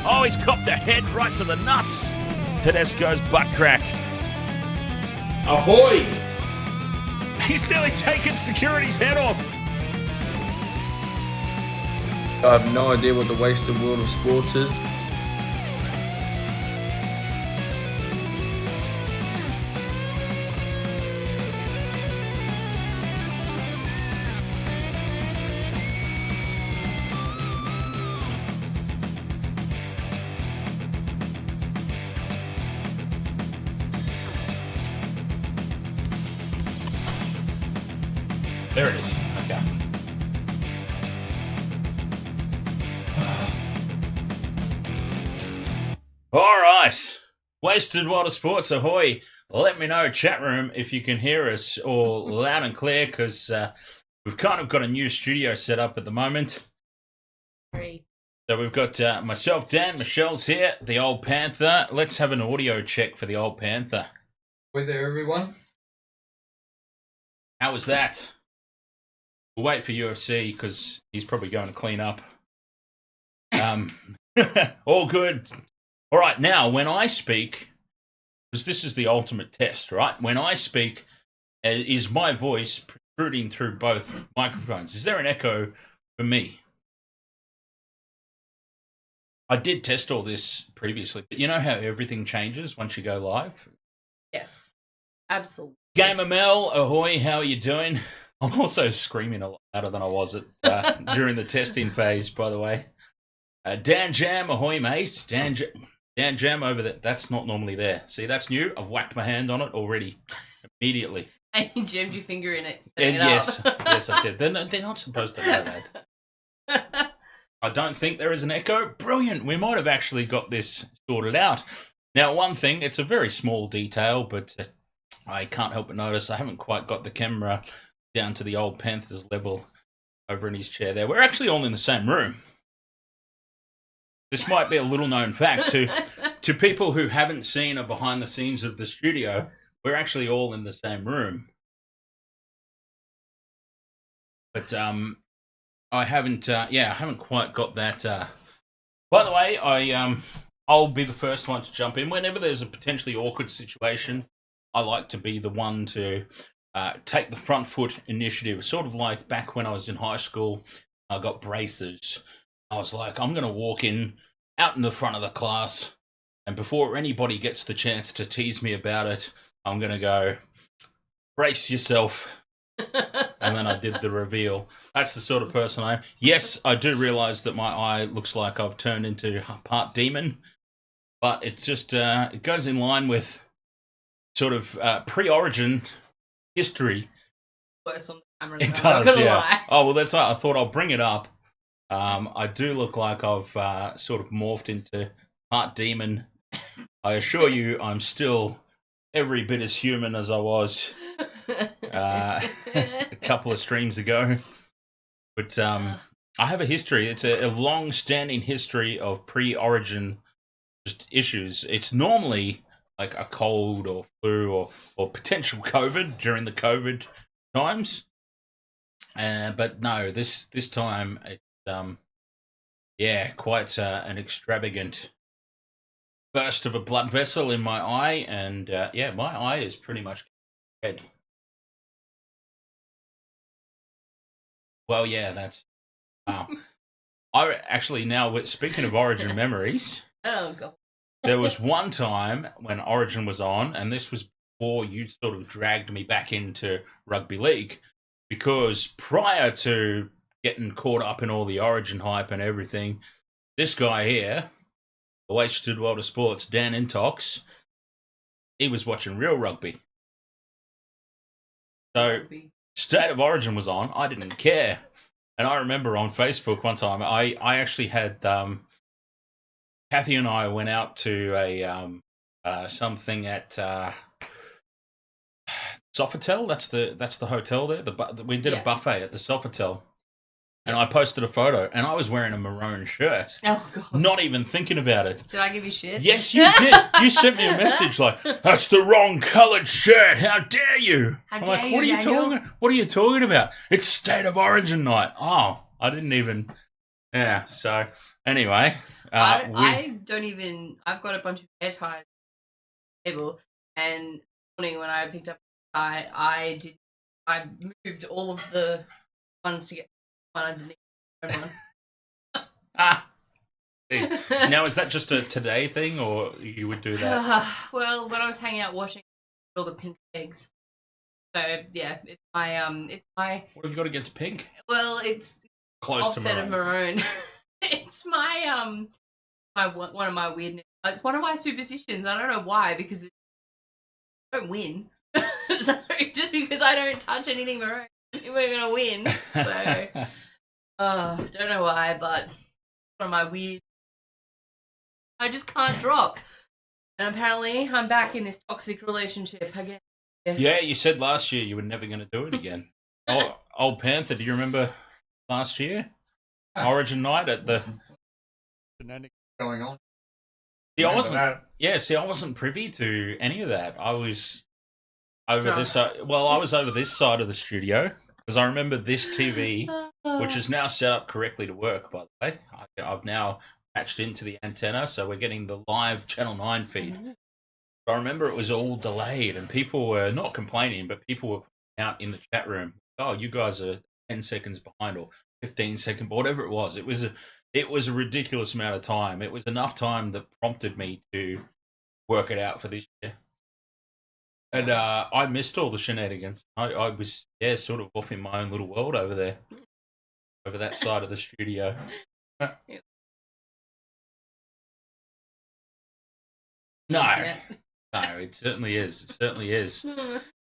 Oh, he's copped a head right to the nuts. Tedesco's butt crack. Ahoy! He's nearly taken security's head off. I have no idea what the wasted world of sports is. There it is. Okay. All right. Wasted Water Sports, ahoy. Let me know, chat room, if you can hear us or loud and clear, because we've kind of got a new studio set up at the moment. Great. So we've got myself, Dan, Michelle's here, the Old Panther. Let's have an audio check for the Old Panther. Hi there, everyone. How was that? We'll wait for UFC because he's probably going to clean up. All good. All right, now when I speak, because this is the ultimate test, right? When I speak, is my voice protruding through both microphones? Is there an echo for me? I did test all this previously, but you know how everything changes once you go live? Yes, absolutely. Gamer Mel, ahoy, how are you doing? I'm also screaming a lot louder than I was at during the testing phase, by the way. Dan Jam, ahoy, mate. Dan Jam over there. That's not normally there. See, that's new. I've whacked my hand on it already, immediately. And you jammed your finger in it. And yes, yes, I did. They're not supposed to know that. I don't think there is an echo. Brilliant. We might have actually got this sorted out. Now, one thing, it's a very small detail, but I can't help but notice I haven't quite got the camera down to the Old Panther's level over in his chair there. We're actually all in the same room. This might be a little known fact to people who haven't seen a behind the scenes of the studio. We're actually all in the same room. But I haven't quite got that. By the way, I'll be the first one to jump in whenever there's a potentially awkward situation. I like to be the one to take the front foot initiative, sort of like back when I was in high school. I got braces. I was like, I'm going to walk out in the front of the class, and before anybody gets the chance to tease me about it, I'm going to go, brace yourself. And then I did the reveal. That's the sort of person I am. Yes, I do realise that my eye looks like I've turned into part demon, but it's just, it goes in line with sort of pre-origin history. Worse on the camera. It though, I'm does, not gonna yeah. lie. Oh, well, that's right. I thought I'll bring it up. I do look like I've sort of morphed into part demon. I assure you, I'm still every bit as human as I was a couple of streams ago. But I have a history. It's a long-standing history of pre-origin just issues. It's normally like a cold or flu or potential COVID during the COVID times. But no, this time it's quite an extravagant burst of a blood vessel in my eye, and my eye is pretty much red. Well, yeah, that's wow. I actually now, speaking of Origin memories, Oh god. there was one time when Origin was on, and this was before you sort of dragged me back into rugby league, because prior to getting caught up in all the Origin hype and everything, this guy here, the Wasted World of Sports, Dan Intox, he was watching real rugby. So, State of Origin was on. I didn't care. And I remember on Facebook one time, I actually had Kathy and I went out to a something at Sofitel. That's the hotel there. We did a buffet at the Sofitel, and I posted a photo, and I was wearing a maroon shirt. Oh god. Not even thinking about it. Did I give you shit? Yes, you did. You sent me a message like, "That's the wrong coloured shirt. How dare you?" I'm like, dare "What are you, you talking? What are you talking about? It's State of Origin night." Oh, I didn't even. Yeah. So anyway, I don't even. I've got a bunch of hair ties on the table, and this morning when I picked up the tie, I moved all of the ones to get one underneath one. Ah. Now, is that just a today thing, or you would do that? Well, when I was hanging out watching all the pink eggs, so yeah, it's my What have you got against pink? Well, it's Close offset to of maroon. maroon. It's my one of my weirdness. It's one of my superstitions. I don't know why, because I don't win. So just because I don't touch anything maroon, we're gonna win. So don't know why, but one of my weird. I just can't drop. And apparently, I'm back in this toxic relationship again. Yeah, you said last year you were never going to do it again. Old Panther, do you remember last year? Origin night at the... Going on. See, I wasn't privy to any of that. I was over this side. Well, I was over this side of the studio because I remember this TV, which is now set up correctly to work, by the way. I've now patched into the antenna, so we're getting the live Channel 9 feed. But I remember it was all delayed, and people were not complaining, but people were out in the chat room, oh, you guys are 10 seconds behind, or 15 seconds, whatever it was. It was a ridiculous amount of time. It was enough time that prompted me to work it out for this year. And I missed all the shenanigans. I was, sort of off in my own little world over there, over that side of the studio. No, it certainly is. It certainly is.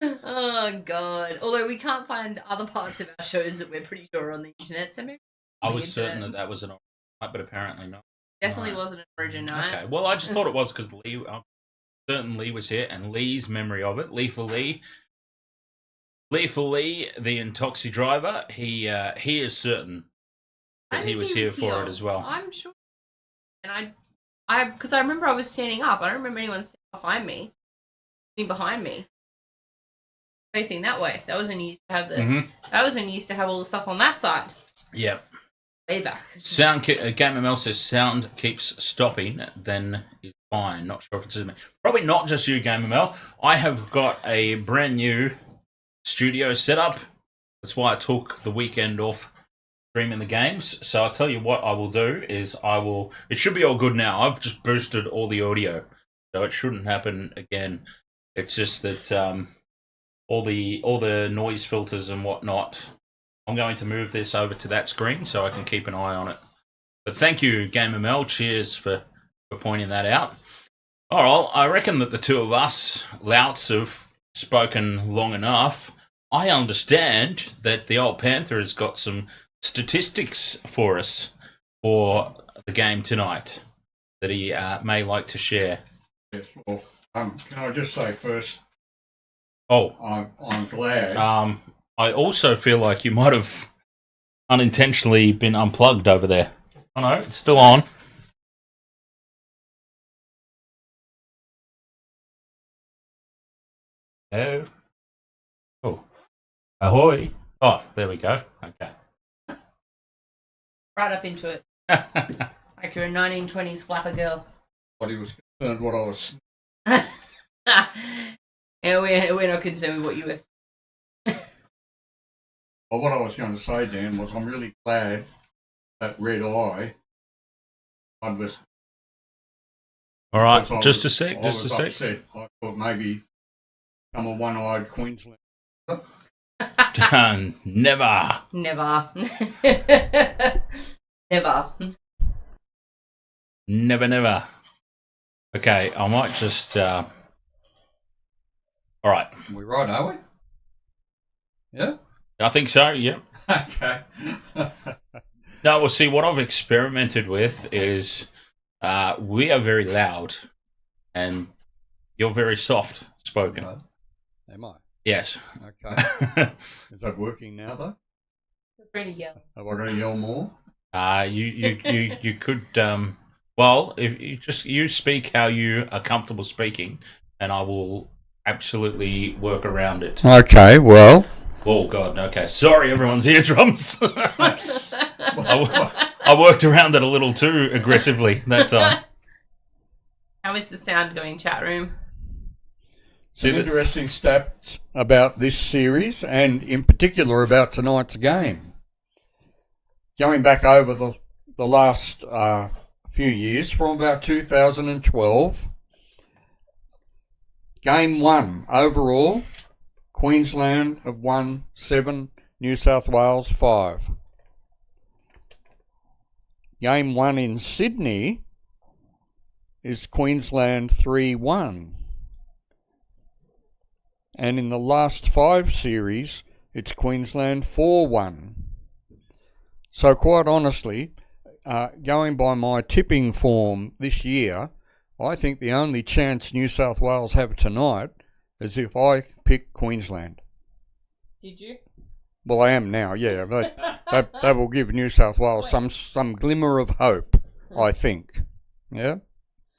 Oh God! Although we can't find other parts of our shows that we're pretty sure are on the internet, so maybe I was certain that was an origin night, but apparently not. Definitely wasn't an origin night. Okay, well, I just thought it was because Lee, certain Lee was here, and Lee's memory of it, Lethal Lee, the Intoxi driver, he is certain that he was here for it as well. I'm sure, and I because I remember I was standing up. I don't remember anyone standing behind me, facing that way. That was when you used to have That was when you used to have all the stuff on that side. Yep. Way back. Game ML says sound keeps stopping. Then is fine. Not sure if it's just me. Probably not just you, Game ML. I have got a brand new studio setup. That's why I took the weekend off streaming the games. So I'll tell you what I will do is it should be all good now. I've just boosted all the audio, so it shouldn't happen again. It's just that all the noise filters and whatnot, I'm going to move this over to that screen so I can keep an eye on it. But thank you, GameML. Cheers for pointing that out. All right, I reckon that the two of us louts have spoken long enough. I understand that the Old Panther has got some statistics for us for the game tonight that he may like to share. Yes, well, can I just say first? Oh, I'm glad. I also feel like you might have unintentionally been unplugged over there. Oh no, it's still on. Oh. Oh. Ahoy. Oh, there we go. Okay. Right up into it. Like you're a 1920s flapper girl. But he was concerned what I was. Yeah, we're not concerned with what you have. Well, what I was going to say, Dan, was I'm really glad that Red Eye. I'd listen. All right, Because just a I sec. was upset. I thought maybe I'm a one-eyed Queensland. Never. Never. Never. Never. Okay, I might just. All right. We right, are we? Yeah. I think so. Yep. Okay. No, well, see, what I've experimented with is we are very loud, and you're very soft spoken. Am I? Yes. Okay. Is that working now, though? Pretty yell. Have I got to yell more? You could. Well, if you speak how you are comfortable speaking, and I will absolutely work around it. Okay. Well. Oh God. Okay. Sorry, everyone's eardrums. I worked around it a little too aggressively that time. How is the sound going, chat room? Some interesting stats about this series, and in particular about tonight's game. Going back over the last few years, from about 2012, Game 1 overall, Queensland have won 7, New South Wales 5. Game 1 in Sydney is Queensland 3-1. And in the last 5 series, it's Queensland 4-1. So quite honestly, going by my tipping form this year, I think the only chance New South Wales have tonight is if I pick Queensland. Did you? Well, I am now, yeah. That will give New South Wales some glimmer of hope, I think. Yeah?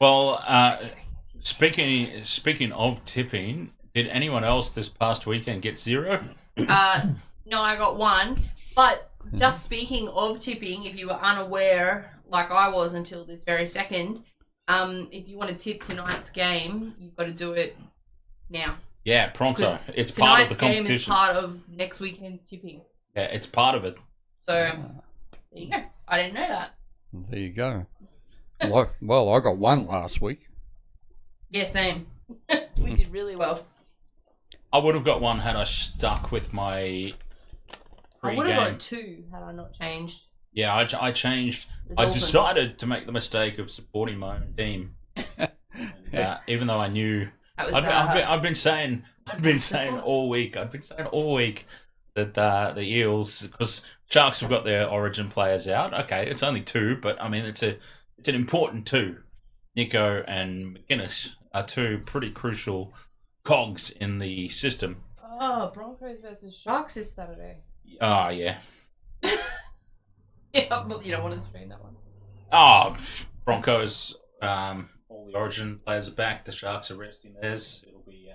Well, speaking of tipping, did anyone else this past weekend get 0? No, I got 1. But just speaking of tipping, if you were unaware, like I was until this very second, if you want to tip tonight's game, you've got to do it now. Yeah, pronto. It's part of the competition. Tonight's game is part of next weekend's tipping. Yeah, it's part of it. So, there you go. I didn't know that. There you go. Well, I got 1 last week. Yeah, same. We did really well. I would have got 1 had I stuck with my I pre-game. would have got 2 had I not changed. Yeah, I changed. The I Dolphins. decided to make the mistake of supporting my own team, even though I knew. That was, I've been saying all week. That the Eels, because Sharks have got their Origin players out. Okay, it's only 2, but I mean it's an important 2. Nico and McGuinness are 2 pretty crucial cogs in the system. Oh, Broncos versus Sharks this Saturday. Oh yeah. Yeah, but you don't want to stream that one. Oh, Broncos. All the Origin players are back. The Sharks are resting theirs. It'll be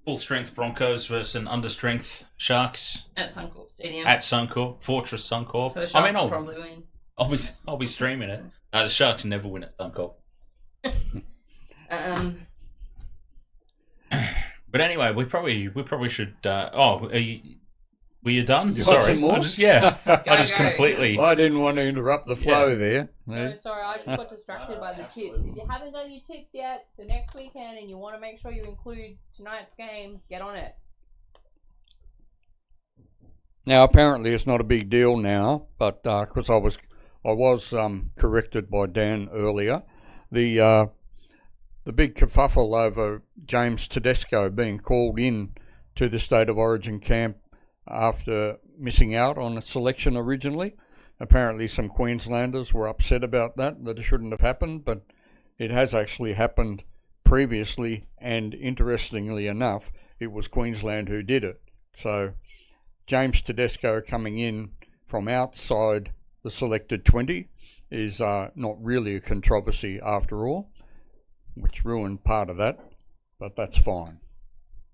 full strength Broncos versus an understrength Sharks At Suncorp Stadium. at Suncorp, Fortress Suncorp. So the Sharks will I'll probably win. I'll be streaming it. No, the Sharks never win at Suncorp. But anyway, we probably should. Were you done? You got Sorry, some more? I just Go. completely. I didn't want to interrupt the flow there. No, sorry, I just got distracted by the tips. If you haven't done your tips yet for next weekend and you want to make sure you include tonight's game, get on it. Now, apparently, it's not a big deal now, but because I was corrected by Dan earlier, the big kerfuffle over James Tedesco being called in to the State of Origin camp after missing out on a selection originally. Apparently, some Queenslanders were upset about that it shouldn't have happened, but it has actually happened previously, and interestingly enough, it was Queensland who did it. So James Tedesco coming in from outside the selected 20 is not really a controversy after all, which ruined part of that, but that's fine.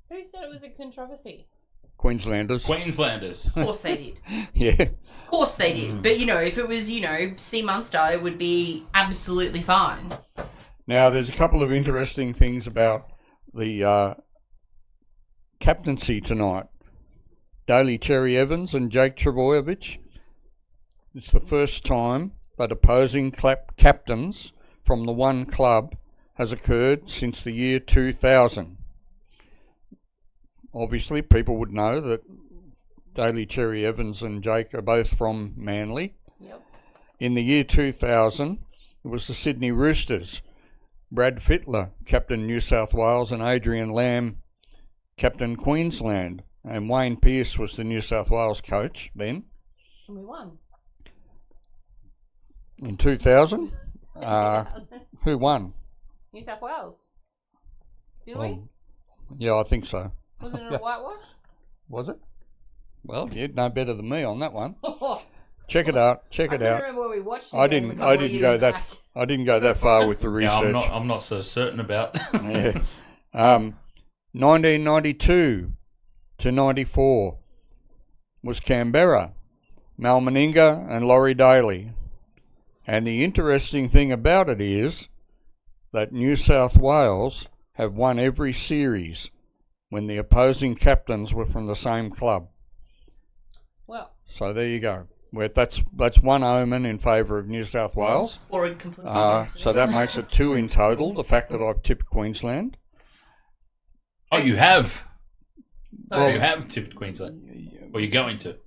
Who said it was a controversy? Queenslanders. Of course they did. Yeah. Of course they did. But, if it was, C. Munster, it would be absolutely fine. Now, there's a couple of interesting things about the captaincy tonight. Daly Cherry Evans and Jake Trbojevic. It's the first time that opposing captains from the one club has occurred since the year 2000. Obviously, people would know that Daly Cherry Evans and Jake are both from Manly. Yep. In the year 2000, it was the Sydney Roosters. Brad Fittler, captain New South Wales, and Adrian Lamb, captain Queensland. And Wayne Pearce was the New South Wales coach then. And we won. In 2000? Who won? New South Wales. Didn't we? Yeah, I think so. Wasn't it a whitewash? Was it? Well, you'd know better than me on that one. Check it out. I don't remember where we watched it. I didn't go that far with the research. Yeah, I'm not so certain about that. Yeah. 1992 to 94 was Canberra. Mal Meninga and Laurie Daly. And the interesting thing about it is that New South Wales have won every series when the opposing captains were from the same club. Well, So there you go. That's one omen in favour of New South Wales. or a completely So that makes it 2 in total, the fact that I've tipped Queensland. Oh, you have? So, You have tipped Queensland? Or you're going to?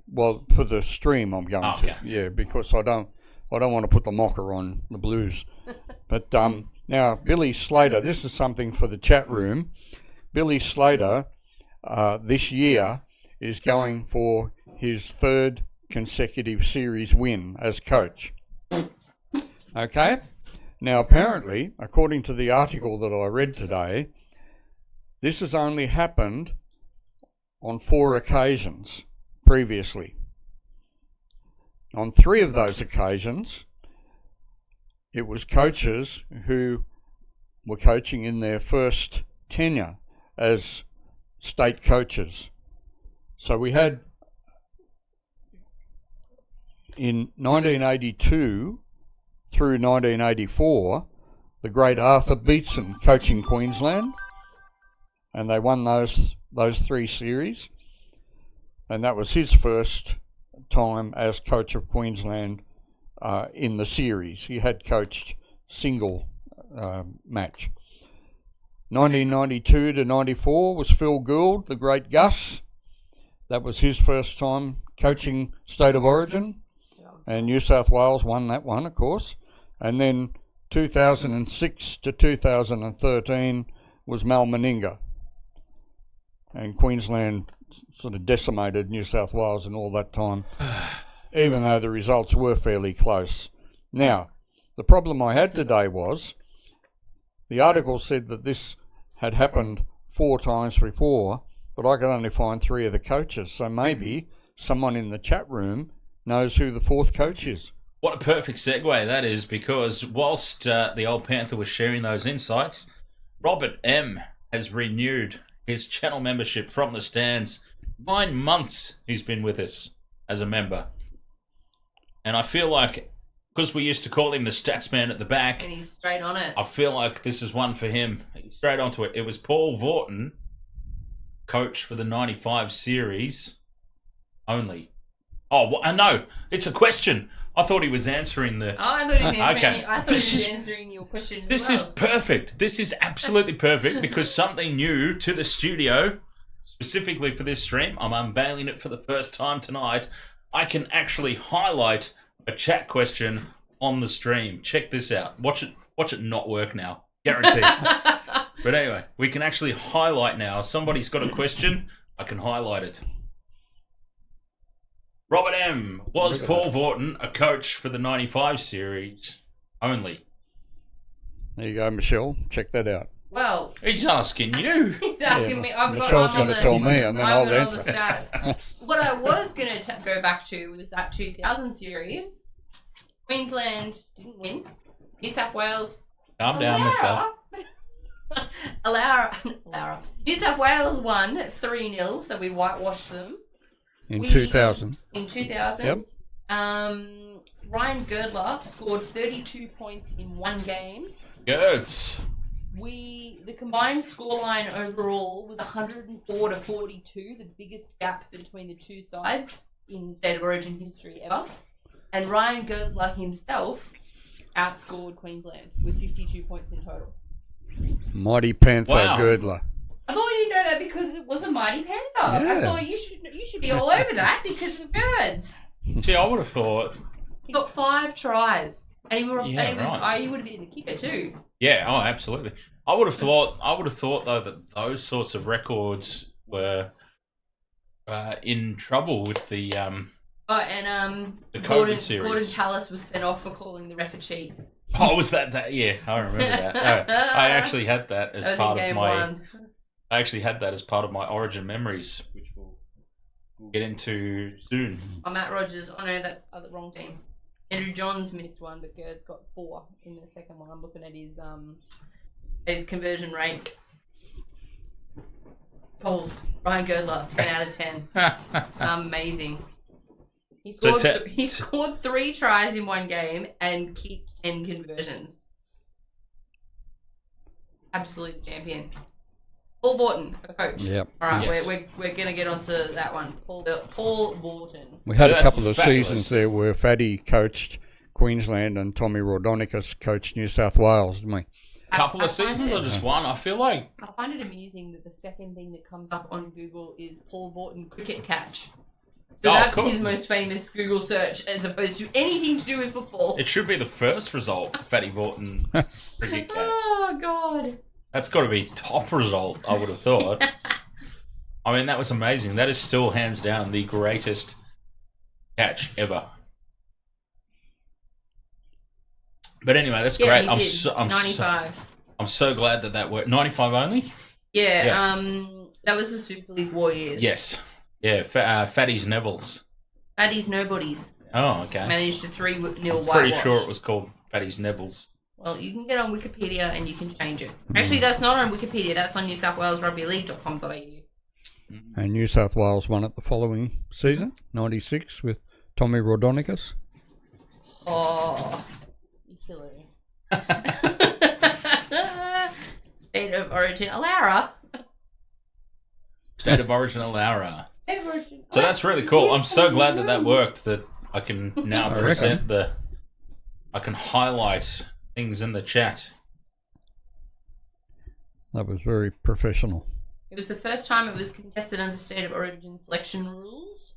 Well, for the stream I'm going Okay. to. Yeah, because I don't want to put the mocker on the Blues. But now, Billy Slater, this is something for the chat room. Billy Slater this year is going for his 3rd consecutive series win as coach. Okay? Now, apparently, according to the article that I read today, this has only happened on 4 occasions previously. On 3 of those occasions, it was coaches who were coaching in their first tenure as state coaches. So we had in 1982 through 1984 the great Arthur Beetson coaching Queensland, and they won those 3 series, and that was his first time as coach of Queensland in the series. He had coached single match. 1992 to 94 was Phil Gould, the great Gus. That was his first time coaching State of Origin, and New South Wales won that one, of course. And then 2006 to 2013 was Mal Meninga, and Queensland sort of decimated New South Wales in all that time, even though the results were fairly close. Now, the problem I had today was the article said that this had happened 4 times before, but I could only find 3 of the coaches. So maybe someone in the chat room knows who the 4th coach is. What a perfect segue that is, because whilst the Old Panther was sharing those insights, Robert M. has renewed his channel membership from the stands. 9 months he's been with us as a member. And I feel like, because we used to call him the stats man at the back, and he's straight on it. I feel like this is one for him. He's straight onto it. It was Paul Vaughton, coach for the 95 series only. Oh, well, no, it's a question. I thought he was answering the... Oh, I thought he was answering, Okay. I thought he was answering your question This as is well. perfect. This is absolutely perfect, because something new to the studio, specifically for this stream, I'm unveiling it for the first time tonight. I can actually highlight a chat question on the stream. Check this out. Watch it not work now. Guaranteed. But anyway, we can actually highlight now. Somebody's got a question, I can highlight it. Robert M. Was Paul Vaughton a coach for the 95 series only? There you go, Michelle. Check that out. Well, He's asking you. he's asking me. I've Michelle's got all gonna the, tell me, and then I've I'll got all the answer. stats. What I was going to go back to was that 2000 series. Queensland didn't win. New South Wales. Calm down, Michelle. Laura. New South Wales won 3-0, so we whitewashed them. In 2000. In 2000. Yep. Ryan Girdler scored 32 points in 1 game. Gerds. The combined scoreline overall was 104 to 42, the biggest gap between the 2 sides in State of Origin history ever. And Ryan Girdler himself outscored Queensland with 52 points in total. Mighty Panther Wow. Girdler. I thought you'd know that because it was a mighty panther. Yeah. I thought you should be all over that because of birds. See, I would have thought... He got 5 tries, and he would have been the kicker too. Yeah, oh, absolutely. I would have thought though that those sorts of records were in trouble with the The COVID series. Gordon Tallis was sent off for calling the ref a cheat. Oh, was that? Yeah, I remember that. I actually had that as That was part in of game my. 1. I actually had that as part of my Origin memories, which we'll get into soon. Oh, Matt Rogers. Oh no, that the wrong team. Andrew Johns missed one, but Gerd's got 4 in the second one. I'm looking at his conversion rate. Goals. Ryan Girdler, 10 out of 10. Amazing. He scored 3 tries in one game and kicked 10 conversions. Absolute champion. Paul Vorton, a coach. Yep. All right, Yes. we're gonna get onto that one. Paul Vorton. We had So a that's couple of fabulous. seasons there where Fatty coached Queensland and Tommy Raudonikis coached New South Wales, didn't we? Couple I of find seasons it- or just one? I feel like I find it amusing that the second thing that comes up on Google is Paul Vorton cricket catch. So Oh, of that's course. his most famous Google search, as opposed to anything to do with football. it should be the first result. Fatty Vorton cricket catch. Oh God! That's got to be top result. I would have thought. I mean, that was amazing. That is still hands down the greatest catch ever. But anyway, that's Yeah, great. he did. 95. I'm so glad that worked. 95 only? Yeah, Yeah. that was the Super League War years. Yes. Yeah, Fatty's Neville's. Fatty's Nobodies Oh, okay. managed a 3-0 whitewash. Pretty sure it was called Fatty's Neville's. Well, you can get on Wikipedia and you can change it. Actually, that's not on Wikipedia. That's on newsouthwalesrugbyleague.com.au. And New South Wales won it the following season, 96, with Tommy Raudonikis. Oh, you kill it. State of Origin, Alara. State of Origin Alara. State of Origin. So that's really cool. I'm so glad that worked, that I can now I present I can highlight things in the chat. That was very professional. It was the first time it was contested under State of Origin selection rules.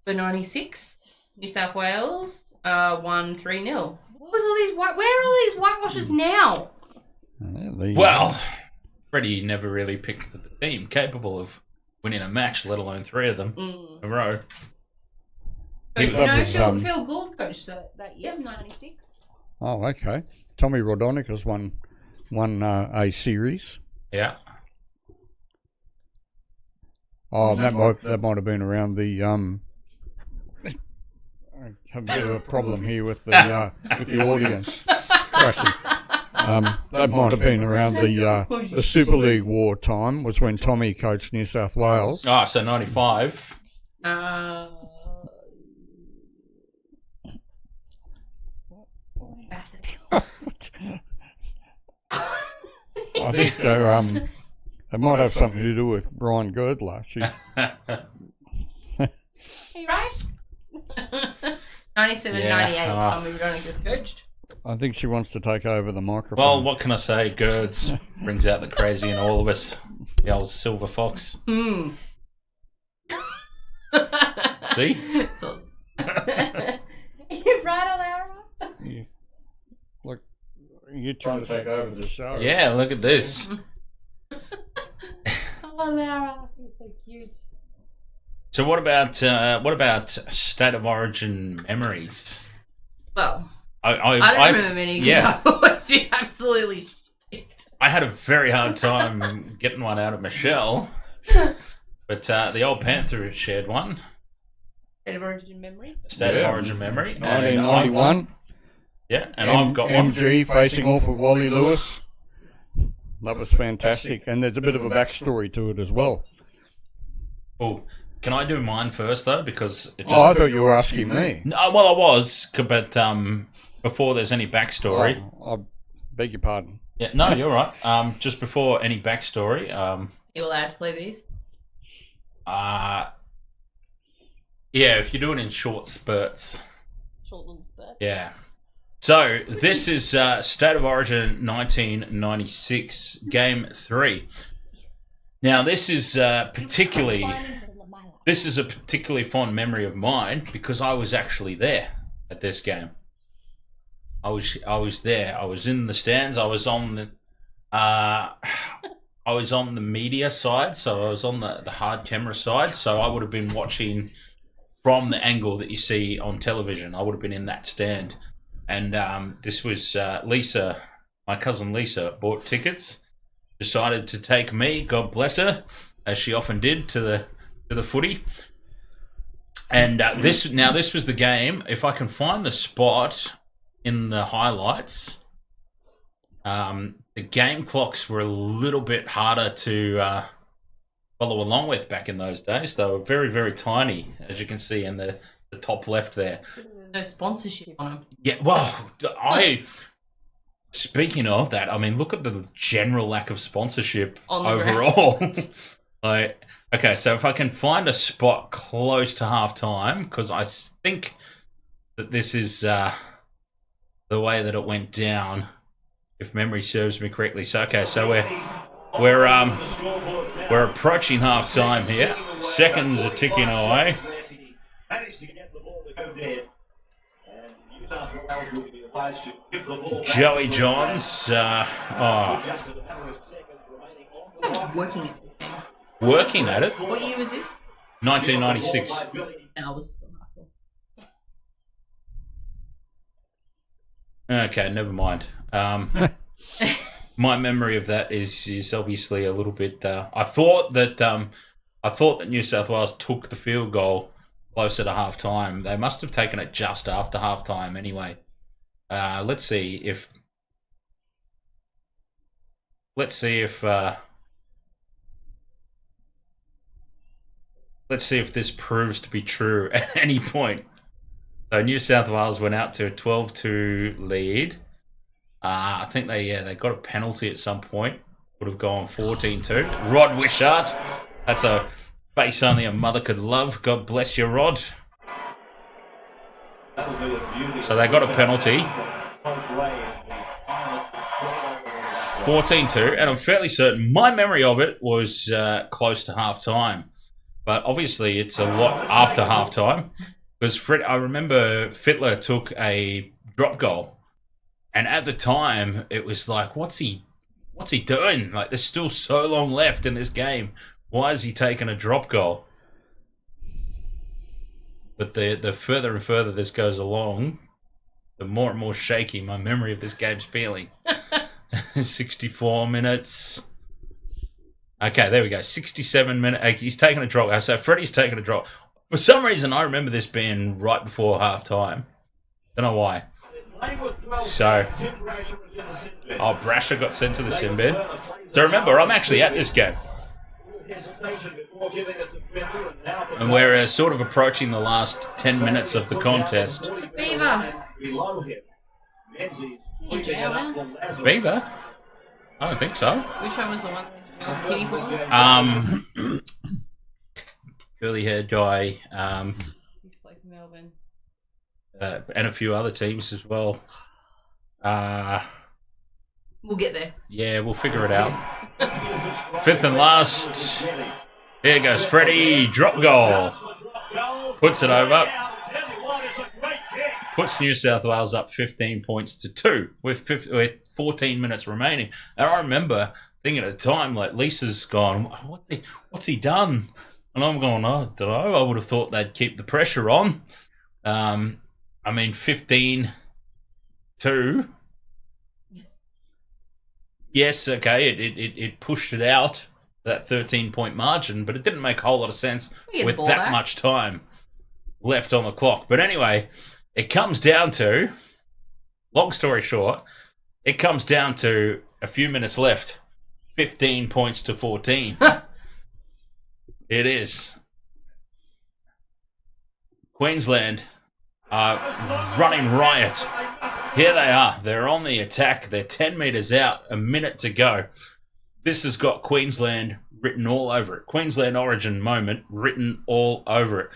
For 96, New South Wales won 3-0. What was all these where are all these whitewashes now? Well, Freddie never really picked the team capable of winning a match, let alone 3 of them in a row. But you That know, was, Phil Gould coached that year, 96. Oh, okay. Tommy Raudonikis won a series. Yeah. Oh, that might have been around the I have a bit of a problem here with the audience. Crikey. That might have been around the Super League war time, was when Tommy coached New South Wales. Oh, so 95. I think they might have something to do with Brian Girdler. You right? 97, Yeah, 98, oh. Tommy Raudonikis coached. I think she wants to take over the microphone. Well, what can I say? Gerds brings out the crazy in all of us. The old silver fox. Hmm. See? So, you right, Alara? Look, you're trying to take over the show. Yeah, look at this. Oh, Alara, you're so cute. So what about State of Origin memories? Well, I I don't remember many because yeah. I've always been absolutely pissed. I had a very hard time getting one out of Michelle, but the Old Panther shared one. State of Origin memory. State Yeah. of Origin memory. And 1991. I've got one. MG facing off with Wally Lewis. That was fantastic, and there's a bit of a backstory to it as well. Oh, can I do mine first though? Because it just... Oh, I thought you were asking me. No, well, I was, but before there's any backstory. Oh, I beg your pardon. Yeah, no, you're right. Just before any backstory, You allowed to play these? yeah, if you do it in short spurts. Short little spurts. Yeah. So this is State of Origin 1996, Game 3. Now this is particularly a particularly fond memory of mine because I was actually there at this game. I was there. I was in the stands. I was on the media side, so I was on the hard camera side. So I would have been watching from the angle that you see on television. I would have been in that stand. And this was Lisa, my cousin Lisa, bought tickets, decided to take me, God bless her, as she often did, to the footy. And this was the game. If I can find the spot in the highlights, the game clocks were a little bit harder to follow along with back in those days. They were very, very tiny, as you can see in the top left there. No sponsorship on them. Yeah, well, speaking of that, I mean, look at the general lack of sponsorship overall. Like, okay, so if I can find a spot close to half-time, because I think that this is the way that it went down, if memory serves me correctly. So, okay, so we're approaching half-time here. Seconds are ticking away. Joey Johns. Working at this thing. Working at it? What year was this? 1996. And I was still in high school. Okay, never mind. My memory of that is obviously a little bit. I thought that New South Wales took the field goal closer to half time. They must have taken it just after half time anyway. Let's see if this proves to be true at any point. So New South Wales went out to a 12-2 lead. I think they got a penalty at some point. Would have gone 14-2. Rod Wishart. That's a face only a mother could love. God bless you, Rod. So they got a penalty. 14-2, and I'm fairly certain my memory of it was close to half time. But obviously it's a lot after half time. Because I remember Fittler took a drop goal. And at the time it was like, what's he doing? Like, there's still so long left in this game. Why is he taking a drop goal? But the further and further this goes along, the more and more shaky my memory of this game's feeling. 64 minutes. Okay, there we go. 67 minutes. He's taking a drop. So Freddie's taking a drop. For some reason, I remember this being right before half time. Don't know why. So, Brasher got sent to the sin bin. So remember, I'm actually at this game. And we're sort of approaching the last 10 minutes of the contest. Beaver! In jail now? Beaver? I don't think so. Which one was the one? Kitty ball? Curly-haired guy. He's played for Melbourne. And a few other teams as well. We'll get there. Yeah, we'll figure it out. Fifth and last. Here goes Freddie. Drop goal. Puts it over. Puts New South Wales up 15 points to 2 with 14 minutes remaining. And I remember thinking at the time, like, Lisa's gone, what's he done? And I'm going, I don't know. I would have thought they'd keep the pressure on. 15-2. Yes, okay, it pushed it out, that 13-point margin, but it didn't make a whole lot of sense with that much time left on the clock. But anyway, it comes down to, long story short, it comes down to a few minutes left. 15 points to 14. It is. Queensland are running riot. Here they are. They're on the attack. They're 10 metres out. A minute to go. This has got Queensland written all over it. Queensland origin moment written all over it.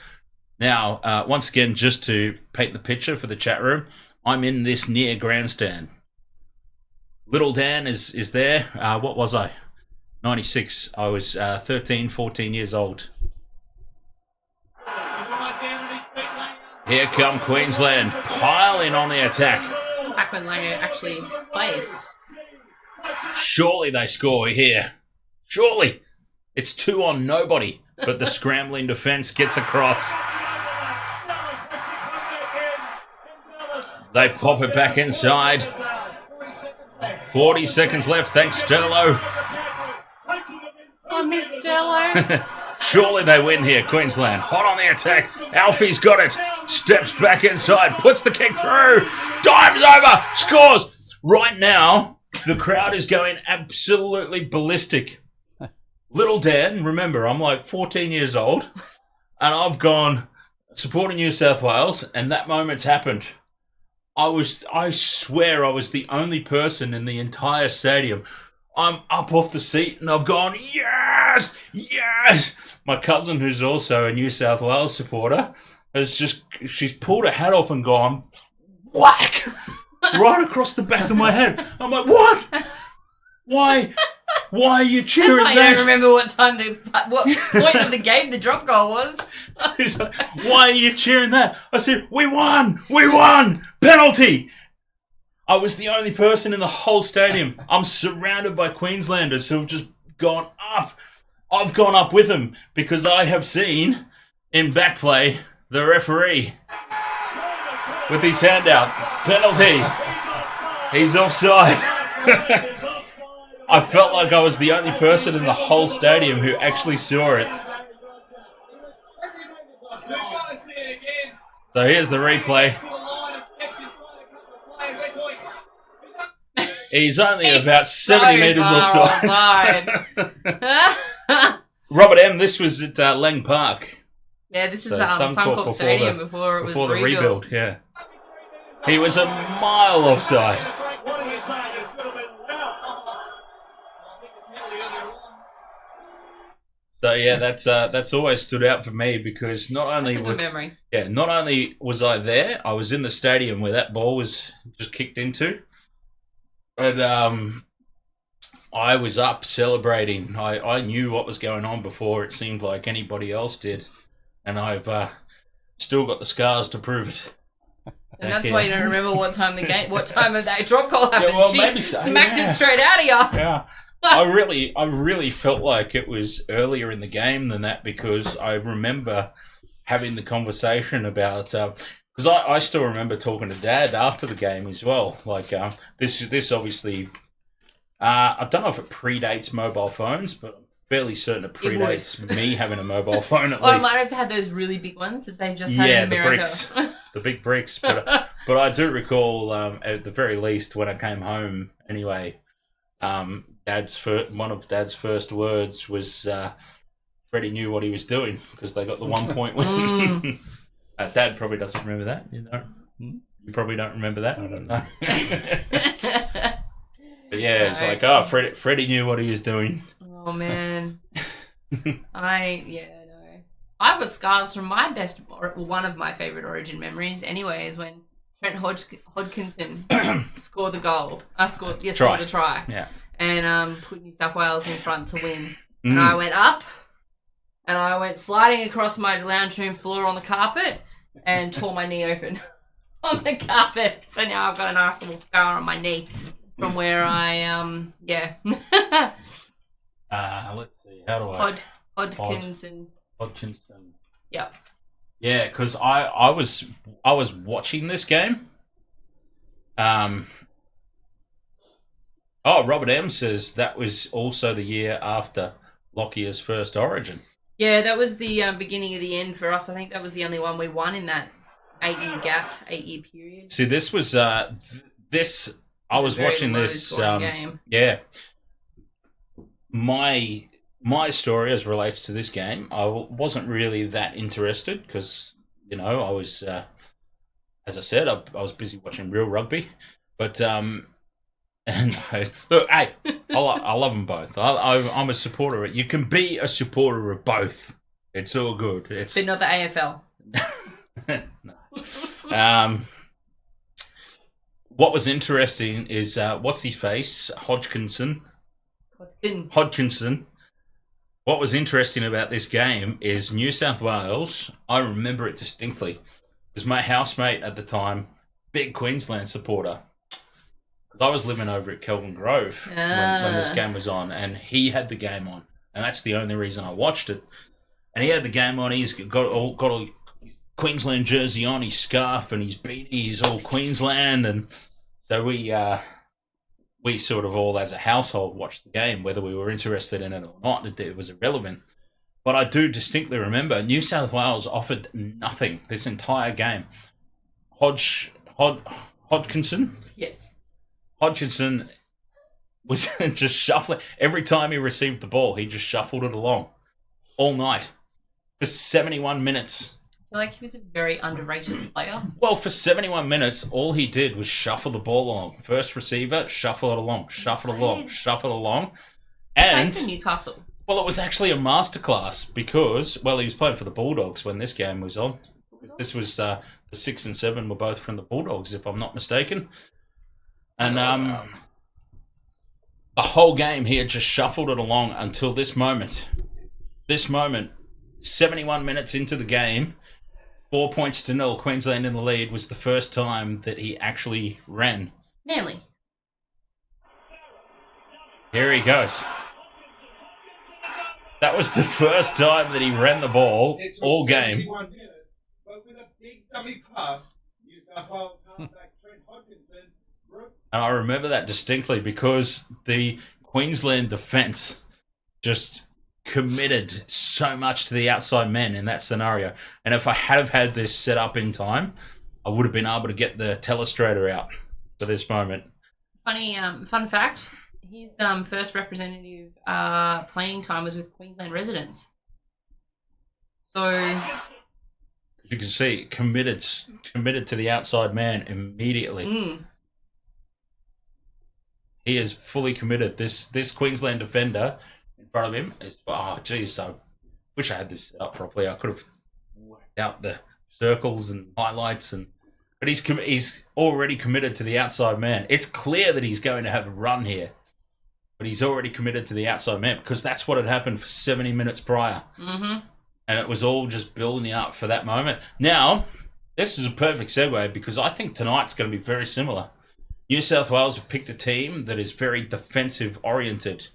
Now, once again, just to paint the picture for the chat room, I'm in this near grandstand. Little Dan is there. What was I? 96. I was 13, 14 years old. Here come Queensland, piling on the attack. Back when Langer actually played. Surely they score here. Surely. It's 2 on nobody, but the scrambling defence gets across. They pop it back inside. 40 seconds left, thanks Sterlo. Oh, Miss Sterlo. Surely they win here, Queensland. Hot on the attack. Alfie's got it. Steps back inside. Puts the kick through. Dives over. Scores. Right now, the crowd is going absolutely ballistic. little Dan, remember, I'm like 14 years old, and I've gone supporting New South Wales, and that moment's happened. I swear I was the only person in the entire stadium. I'm up off the seat, and I've gone, yes, yes. My cousin, who's also a New South Wales supporter, she's pulled her hat off and gone, whack, right across the back of my head. I'm like, what? Why are you cheering That's why that? you don't remember what point of the game the drop goal was. He's like, why are you cheering that? I said, we won, penalty. I was the only person in the whole stadium. I'm surrounded by Queenslanders who have just gone up. I've gone up with them because I have seen in back play the referee with his hand out. Penalty. He's offside. I felt like I was the only person in the whole stadium who actually saw it. So here's the replay. He's only about 70 metres offside. Robert M., this was at Lang Park. Yeah, this is So Suncorp Stadium before it was the rebuilt. rebuild. Yeah, he was a mile offside. So yeah, that's always stood out for me because not only That's a good memory. not only was I there, I was in the stadium where that ball was just kicked into, and I was up celebrating. I knew what was going on before it seemed like anybody else did, and I've still got the scars to prove it. And that's why you don't remember what time of that drop goal happened. well, She maybe so, smacked yeah. it straight out of you. Yeah. I really felt like it was earlier in the game than that because I remember having the conversation about because I still remember talking to Dad after the game as well. Like this obviously I don't know if it predates mobile phones, but I'm fairly certain it predates me having a mobile phone at Or it least. might have had those really big ones that they've just had in The America. bricks, the big bricks. But I do recall at the very least when I came home anyway. One of Dad's first words was Freddie knew what he was doing because they got the 1 point win. Dad probably doesn't remember that. You know, you probably don't remember that. I don't know. But yeah, it's like Freddie knew what he was doing. Oh man, I've got scars from one of my favourite Origin memories. Anyway, is when Trent Hodkinson scored the goal. Scored the try. Yeah. And put New South Wales in front to win. And I went up, and I went sliding across my lounge room floor on the carpet, and tore my knee open on the carpet. So now I've got a nice little scar on my knee from where I let's see. How do I? Hodkinson. Hodkinson. Yep. Yeah, because I was watching this game. Robert M says that was also the year after Lockyer's first Origin. Yeah, that was the beginning of the end for us. I think that was the only one we won in that 8-year period. See, this was this. I was watching this. Game. Yeah, my story as relates to this game, I wasn't really that interested because I was, as I said, I was busy watching real rugby, but and look, hey, I love them both. I'm a supporter. You can be a supporter of both. It's all good. But not the AFL. No. What was interesting is what's his face, Hodkinson. What was interesting about this game is New South Wales. I remember it distinctly because my housemate at the time, big Queensland supporter. I was living over at Kelvin Grove when this game was on, and he had the game on, and that's the only reason I watched it. And he had the game on. He's got a Queensland jersey on, his scarf, and his beanie. He's all Queensland, and so we sort of all, as a household, watched the game, whether we were interested in it or not. It was irrelevant. But I do distinctly remember New South Wales offered nothing this entire game. Hodkinson. Yes. Hodgkinson was just shuffling. Every time he received the ball, he just shuffled it along all night for 71 minutes. I feel like he was a very underrated player. Well, for 71 minutes, all he did was shuffle the ball along. First receiver, shuffle it along, shuffle it along, shuffle it along. And Played for Newcastle. well, it was actually a masterclass because, well, he was playing for the Bulldogs when this game was on. This was the 6 and 7 were both from the Bulldogs, if I'm not mistaken. And the whole game, he had just shuffled it along until this moment. This moment, 71 minutes into the game, 4 points to 0, Queensland in the lead, was the first time that he actually ran. Manly. Here he goes. That was the first time that he ran the ball all game. And I remember that distinctly because the Queensland defence just committed so much to the outside men in that scenario. And if I had have had this set up in time, I would have been able to get the telestrator out for this moment. Funny fun fact, his first representative playing time was with Queensland residents. So You can see committed to the outside man immediately. He is fully committed. This Queensland defender in front of him is, oh geez, I wish I had this set up properly. I could have worked out the circles and highlights, but he's already committed to the outside man. It's clear that he's going to have a run here, but he's already committed to the outside man because that's what had happened for 70 minutes prior. And it was all just building up for that moment. Now, this is a perfect segue because I think tonight's going to be very similar. New South Wales have picked a team that is very defensive-oriented.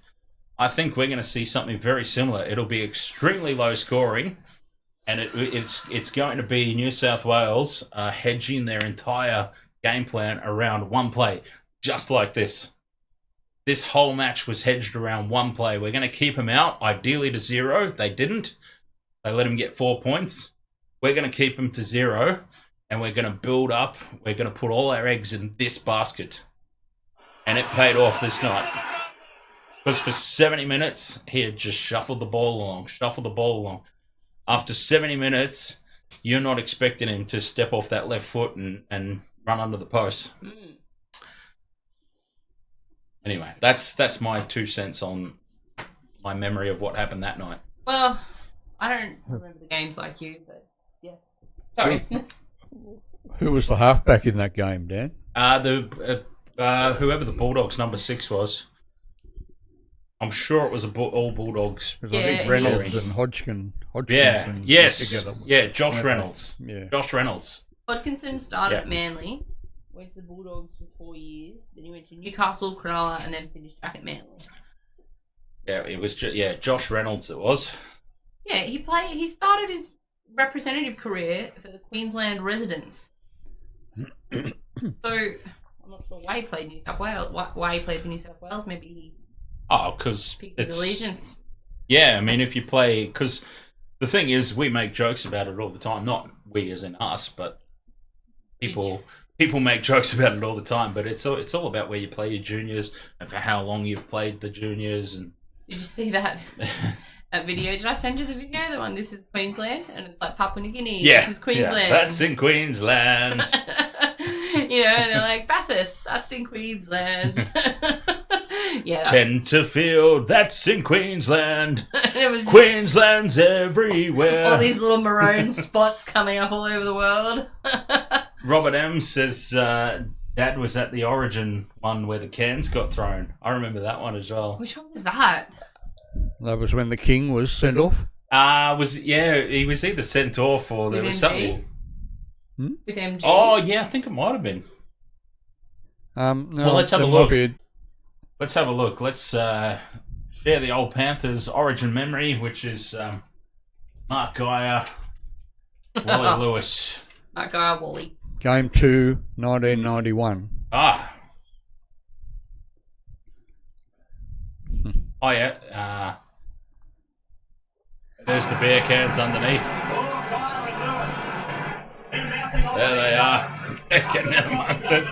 I think we're going to see something very similar. It'll be extremely low scoring, and it's going to be New South Wales hedging their entire game plan around one play, just like this. This whole match was hedged around one play. We're going to keep them out, ideally to 0. They didn't. They let him get 4 points. We're going to keep him to 0. And we're going to build up. We're going to put all our eggs in this basket. And it paid off this night. Because for 70 minutes, he had just shuffled the ball along. After 70 minutes, you're not expecting him to step off that left foot and run under the post. Anyway, that's my 2 cents on my memory of what happened that night. well, I don't remember the games like you, but yes. Sorry. Who was the halfback in that game, Dan? Whoever the Bulldogs number 6 was. I'm sure it was all Bulldogs. Because I think Reynolds and Hodgkins. Together. Yeah, Josh Reynolds. Yeah. Josh Reynolds. Hodkinson started at Manly, went to the Bulldogs for 4 years, then he went to Newcastle, Cronulla, and then finished back at Manly. Yeah, it was Josh Reynolds it was. Yeah, he started his representative career for the Queensland residents. So I'm not sure why he played New South Wales. Why he played for New South Wales? Maybe he Because picked his allegiance. Yeah, I mean, if you play, because the thing is, we make jokes about it all the time. Not we as in us, but people make jokes about it all the time. But it's all about where you play your juniors and for how long you've played the juniors. And did you see that? That video, did I send you the video? The one, this is Queensland, and it's like Papua New Guinea. Yeah, this is Queensland. Yeah, that's in Queensland. You know, and they're like Bathurst, that's in Queensland. Yeah. Tenterfield, that's in Queensland. It was Queensland's everywhere. all these little maroon spots coming up all over the world. Robert M says Dad was at the Origin one where the cans got thrown. I remember that one as well. Which one was that? That was when the King was sent off. He was either sent off or there With was MG? something. With MG? Oh yeah, I think it might have been. No, Well, let's have a there look. might be Let's have a look. Let's share the Old Panthers Origin memory, which is Mark Geyer, Wally Lewis. That guy, Wally. Game 2, 1991. Oh yeah. There's the beer cans underneath. There they are. Getting out amongst it.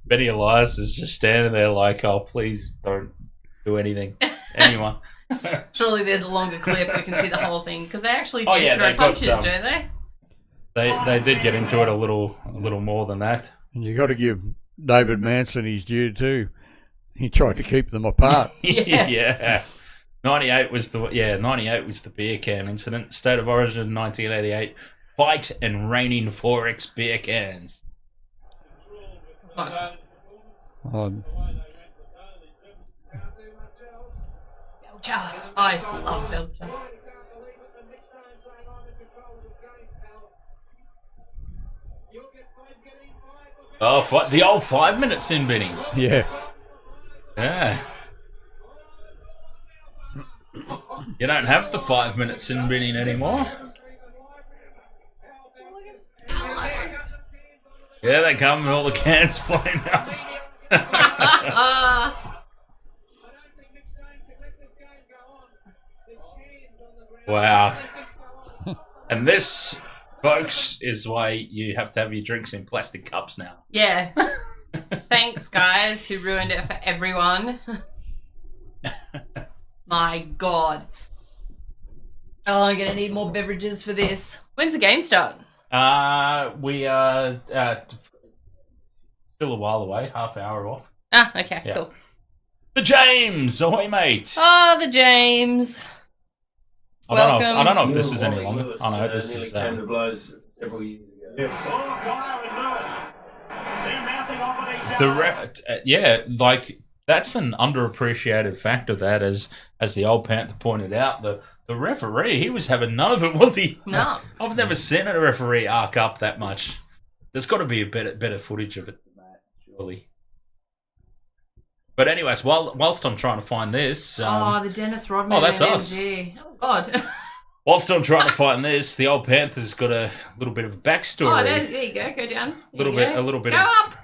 Benny Elias is just standing there like, oh, please don't do anything. Anyone. Surely there's a longer clip. We can see the whole thing because they actually do they throw got, punches, don't they? They did get into it a little more than that. And you got to give David Manson his due too. He tried to keep them apart. Yeah. 98 was the beer can incident. State of Origin 1988. Fight and reigning 4X beer cans. Oh, I used to love Belcher. Oh, the old 5 minutes in, Benny. yeah. Yeah. You don't have the 5 minutes in binning anymore. Yeah, they come and all the cans flying out. Wow. And this, folks, is why you have to have your drinks in plastic cups now. Yeah. Thanks, guys, who ruined it for everyone. My God. Oh, I'm going to need more beverages for this. When's the game start? We are still a while away, half hour off. Ah, okay, Yeah. cool. The James, ahoy, mate. Oh, the James. Welcome. I don't know if this is any longer. I know this is. Came to blows several years ago. Like that's an underappreciated fact of that, as the Old Panther pointed out. The referee, he was having none of it, was he? No. I've never seen a referee arc up that much. There's got to be a better footage of it than that, surely. But anyways, whilst I'm trying to find this, the Dennis Rodman. Oh, that's us. MG. Oh God. Whilst I'm trying to find this, the Old Panther's got a little bit of a backstory. Oh, there you go. Go down. A little bit Go of up.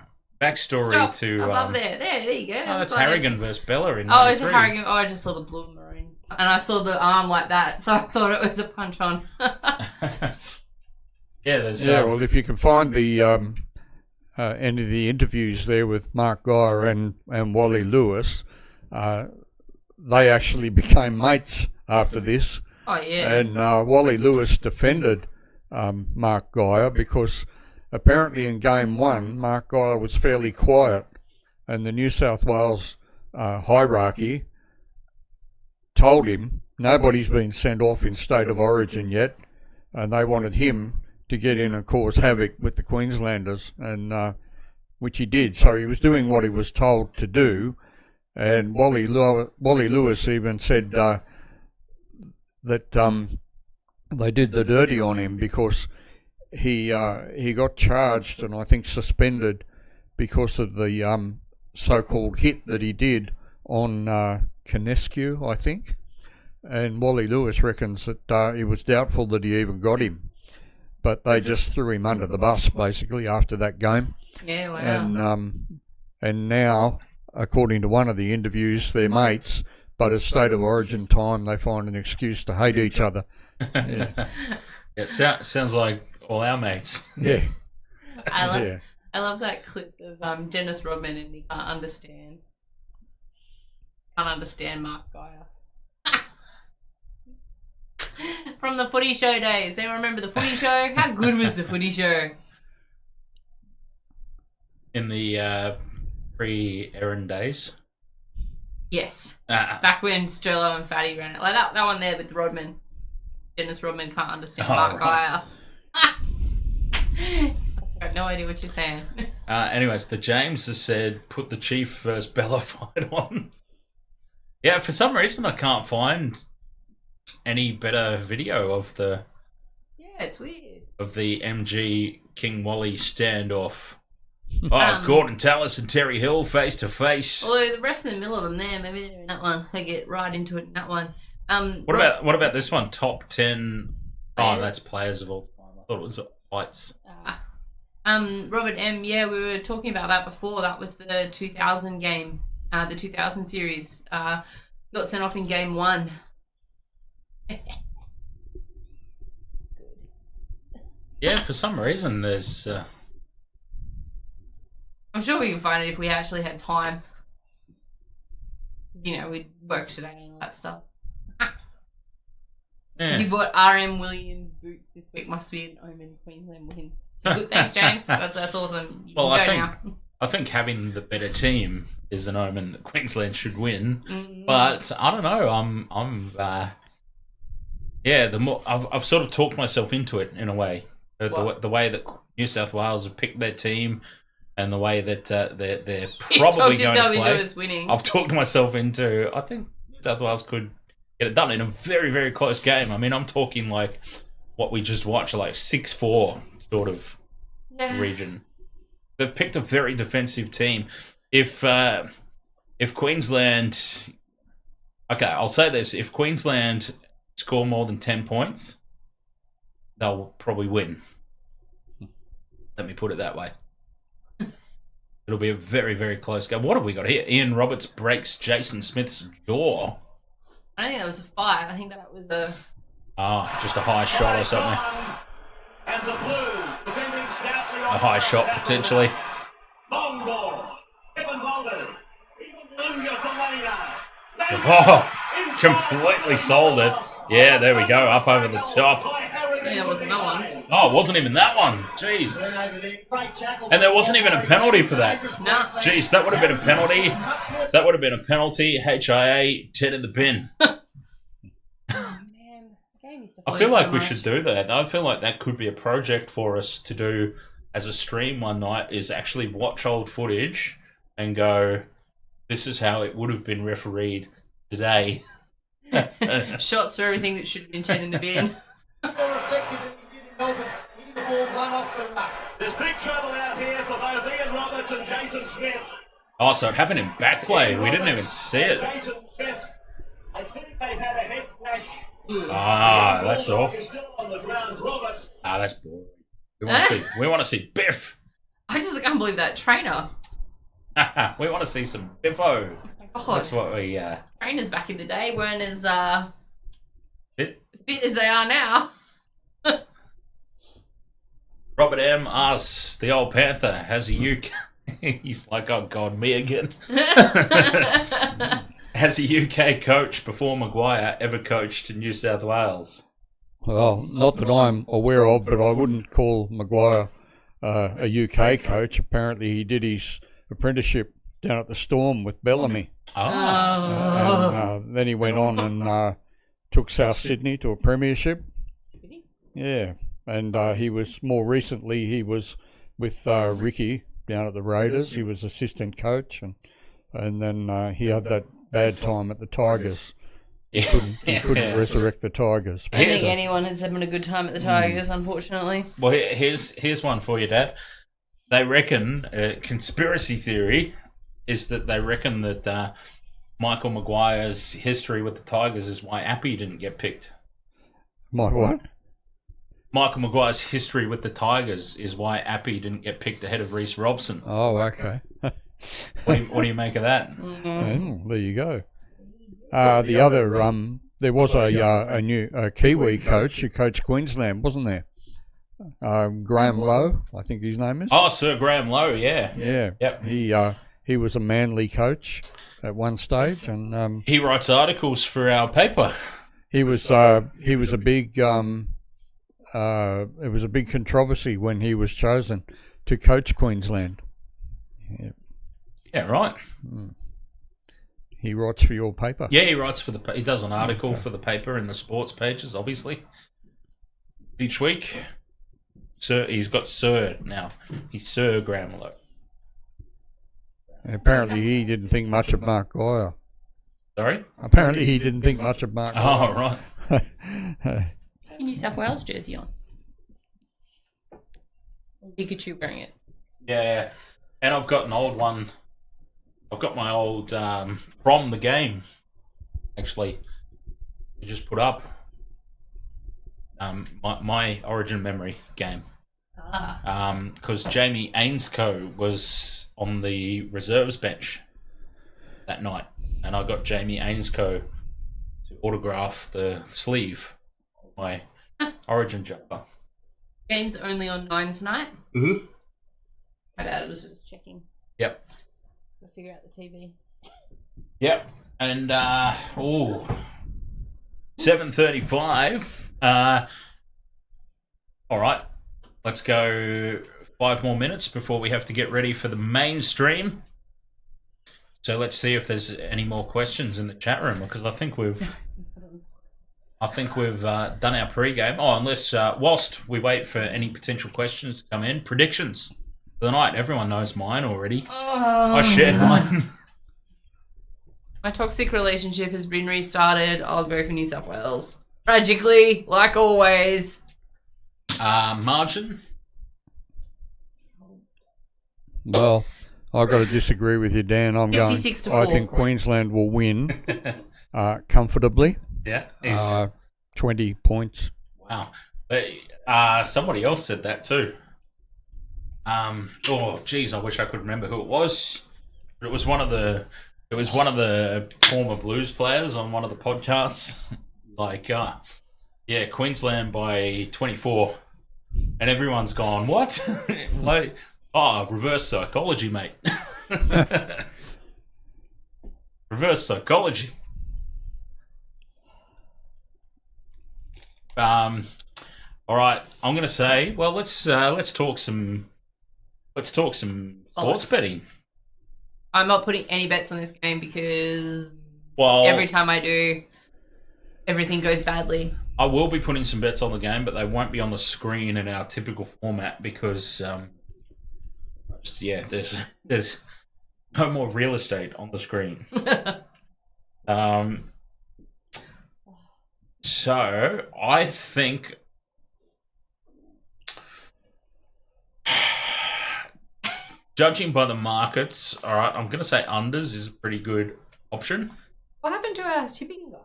backstory Stop. to. Above there. There you go. Oh, that's Got it. Harrigan versus Bella in Oh, it's a 93. Harrigan. Oh, I just saw the blue and maroon. And I saw the arm like that, so I thought it was a punch on. Well, if you can find the any of the interviews there with Mark Geyer and Wally Lewis, they actually became mates after this. Oh, yeah. And Wally Lewis defended Mark Geyer because apparently in game one, Mark Geyer was fairly quiet, and the New South Wales hierarchy told him nobody's been sent off in State of Origin yet, and they wanted him to get in and cause havoc with the Queenslanders, and which he did. So he was doing what he was told to do, and Wally Lewis even said that they did the dirty on him because he got charged and I think suspended because of the so-called hit that he did on Canescu, I think. And Wally Lewis reckons that it was doubtful that he even got him, but they just threw him under the bus basically after that game. Yeah, wow. And now, according to one of the interviews, they're mates, but at State of Origin time they find an excuse to hate each other. Yeah. It sounds like all our mates. Yeah. I love that clip of Dennis Rodman and he can't understand Mark Geyer. From the footy show days. They remember the footy show? How good was the footy show? In the pre-Aaron days? Yes. Back when Sterlo and Fatty ran it. Like that one there with Rodman. Dennis Rodman can't understand Mark Geyer. I have no idea what you're saying. Anyways, the James has said, put the Chief versus Bella fight on. Yeah, for some reason I can't find any better video of the it's weird. Of the MG King Wally standoff. Oh, Gordon Tallis and Terry Hill face to face. Well, the ref's in the middle of them there. Maybe they're in that one. They get right into it in that one. What about this one? Top 10. Oh, that's players of all time. I thought it was fights. Robert M. Yeah, we were talking about that before. That was the 2000 game, the 2000 series. Got sent off in game 1. Yeah, for some reason there's I'm sure we can find it if we actually had time. You know, we'd work today and all that stuff. Yeah. You bought RM Williams boots this week. Must be an omen. Queensland wins. Good, thanks, James. That's awesome. You Well, can go now. I think having the better team is an omen that Queensland should win. Mm. But I don't know. Yeah, the more I've sort of talked myself into it in a way. The way that New South Wales have picked their team, and the way that they're probably going to play. Into us winning. I've talked myself into. I think New South Wales could get it done in a very, very close game. I mean, I'm talking like what we just watched, like 6-4 sort of region. They've picked a very defensive team. If Queensland, okay, I'll say this: if Queensland score more than 10 points, they'll probably win. Let me put it that way. It'll be a very, very close game. What have we got here? Ian Roberts breaks Jason Smith's jaw. I don't think that was a fight. I think that was a... just a high shot or something. And the Blues defending stoutly on A high shot, potentially. long ball. Kevin Bolden. Even Luya for Lena. Oh, completely sold it. Yeah, there we go. Up over the top. Yeah, it wasn't that one. Oh, it wasn't even that one. Jeez. And there wasn't even a penalty for that. Nah. Jeez, that would have been a penalty. That would have been a penalty. HIA, 10 in the bin. Oh, man. I feel like we should do that. I feel like that could be a project for us to do as a stream one night, is actually watch old footage and go, this is how it would have been refereed today. Shots for everything that should have been 10 in the bin. There's big trouble out here for both Ian Roberts and Jason Smith. Oh, so it happened in back play. We didn't even see it. Jason Smith, I think they've had a head clash. That's all. Is still on the ground. Roberts. That's boring. We want to see Biff. I just can't believe that trainer. We want to see some Biffo. Oh, That's what we. trainers back in the day weren't as Fit. fit as they are now. Robert M asks the Old Panther, has a UK... He's like, oh God, me again. Has a UK coach before Maguire ever coached New South Wales? Well, not that I'm aware of, but I wouldn't call Maguire a UK coach. Apparently he did his apprenticeship down at the Storm with Bellamy. And then he went on and took South Sydney to a premiership. Yeah, and he was, more recently, he was with Ricky down at the Raiders. He was assistant coach, and then he had that bad time at the Tigers. He couldn't resurrect the Tigers. I don't think anyone is having a good time at the Tigers, unfortunately. Well, here's one for you, Dad. They reckon, conspiracy theory is that they reckon that Michael Maguire's history with the Tigers is why Appy didn't get picked. My what? Michael Maguire's history with the Tigers is why Appy didn't get picked ahead of Reece Robson. Oh, okay. What do you make of that? Oh, there you go. The other, there was a new Kiwi coach who coached Queensland, wasn't there? Graham Lowe, I think his name is. Oh, Sir Graham Lowe, yeah. Yeah. Yep. He was a Manly coach at one stage, and he writes articles for our paper. He was a big it was a big controversy when he was chosen to coach Queensland. Yeah, right. He writes for your paper. Yeah, he writes for he does an article for the paper in the sports pages, obviously. Each week. Sir, he's got Sir now. He's Sir Graham Lowe. Apparently he didn't think much of Mark Guire. Sorry? Apparently he didn't think much of Mark Guire. Oh, right. New South Wales jersey on. Pikachu wearing it. Yeah, and I've got an old one. I've got my old from the game. Actually, I just put up my Origin memory game. Because Jamie Ainscough was on the reserves bench that night, and I got Jamie Ainscough to autograph the sleeve of my Origin jumper. Game's only on 9 tonight. Mm-hmm. My bad, I was just checking. Yep. We'll figure out the TV. Yep. And 7:35. All right. Let's go 5 more minutes before we have to get ready for the mainstream. So let's see if there's any more questions in the chat room, because I think we've done our pre-game. Oh, unless whilst we wait for any potential questions to come in, predictions for the night. Everyone knows mine already. I shared mine. My toxic relationship has been restarted. I'll go for New South Wales. Tragically, like always. Margin. Well, I've got to disagree with you, Dan. 56-4. I think Queensland will win comfortably. Yeah. 20 points. Wow. Somebody else said that too. Geez, I wish I could remember who it was. But it was one of the form of blues players on one of the podcasts. Like, Queensland by 24, and everyone's gone, what? Like, reverse psychology, mate. Reverse psychology. All right, I'm gonna say, well, let's talk some sports betting. I'm not putting any bets on this game because Well, every time I do, everything goes badly. I will be putting some bets on the game, but they won't be on the screen in our typical format because, there's no more real estate on the screen. So I think judging by the markets, all right, I'm going to say unders is a pretty good option. What happened to our tipping guy?